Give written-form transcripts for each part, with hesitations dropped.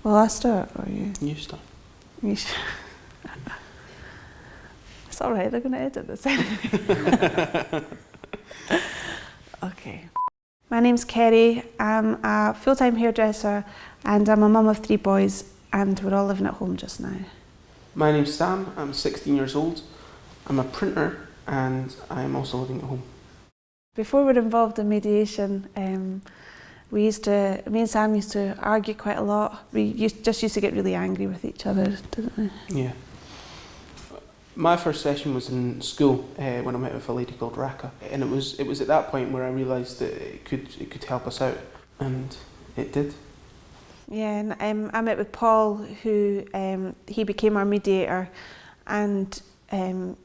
Will I start or you? You start. You It's all right, they're going to edit this anyway. Okay. My name's Kerry. I'm a full-time hairdresser and I'm a mum of 3 boys and we're all living at home just now. My name's Sam. I'm 16 years old. I'm a printer and I'm also living at home. Before we were involved in mediation, me and Sam used to argue quite a lot. We just used to get really angry with each other, didn't we? Yeah. My first session was in school when I met with a lady called Raka, and it was at that point where I realised that it could help us out, and it did. Yeah, and I met with Paul, who he became our mediator, and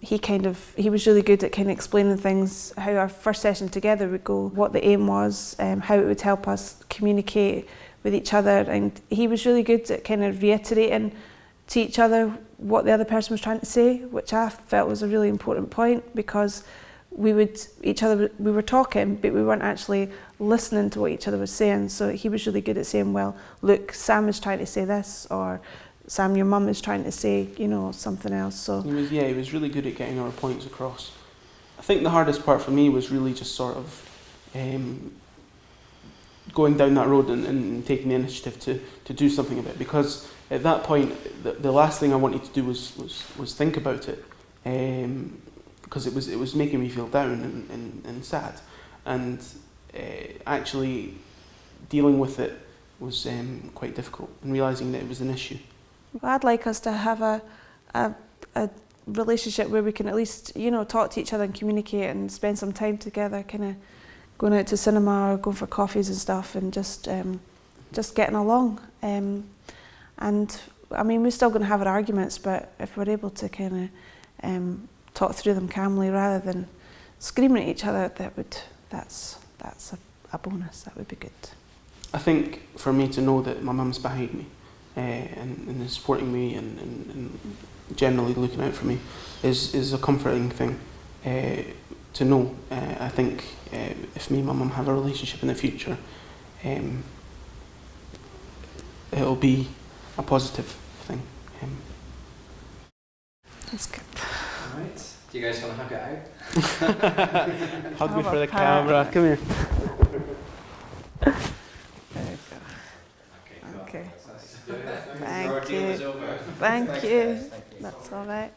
he was really good at kind of explaining things, how our first session together would go, what the aim was, how it would help us communicate with each other, and he was really good at kind of reiterating to each other what the other person was trying to say, which I felt was a really important point, because we were talking but we weren't actually listening to what each other was saying. So he was really good at saying, well, look, Sam is trying to say this, or Sam, your mum is trying to say, something else. So he was really good at getting our points across. I think the hardest part for me was really just sort of going down that road and taking the initiative to do something about it, because at that point the last thing I wanted to do was think about it, because it was making me feel down and sad, and actually dealing with it was quite difficult, and realising that it was an issue. Well, I'd like us to have a relationship where we can at least talk to each other and communicate and spend some time together, kind of going out to cinema or going for coffees and stuff, and just getting along. And I mean, we're still going to have our arguments, but if we're able to kind of talk through them calmly rather than screaming at each other, that's a bonus. That would be good. I think for me to know that my mum's behind me and is supporting me and generally looking out for me is a comforting thing to know. I think if me and my mum have a relationship in the future, it'll be a positive thing. That's good. Alright, do you guys want to hug it out? Hug me Have for a the pat. camera, come here. There you go. Okay, cool. Okay. Your Thank deal you. is over. Thank you. That's all right.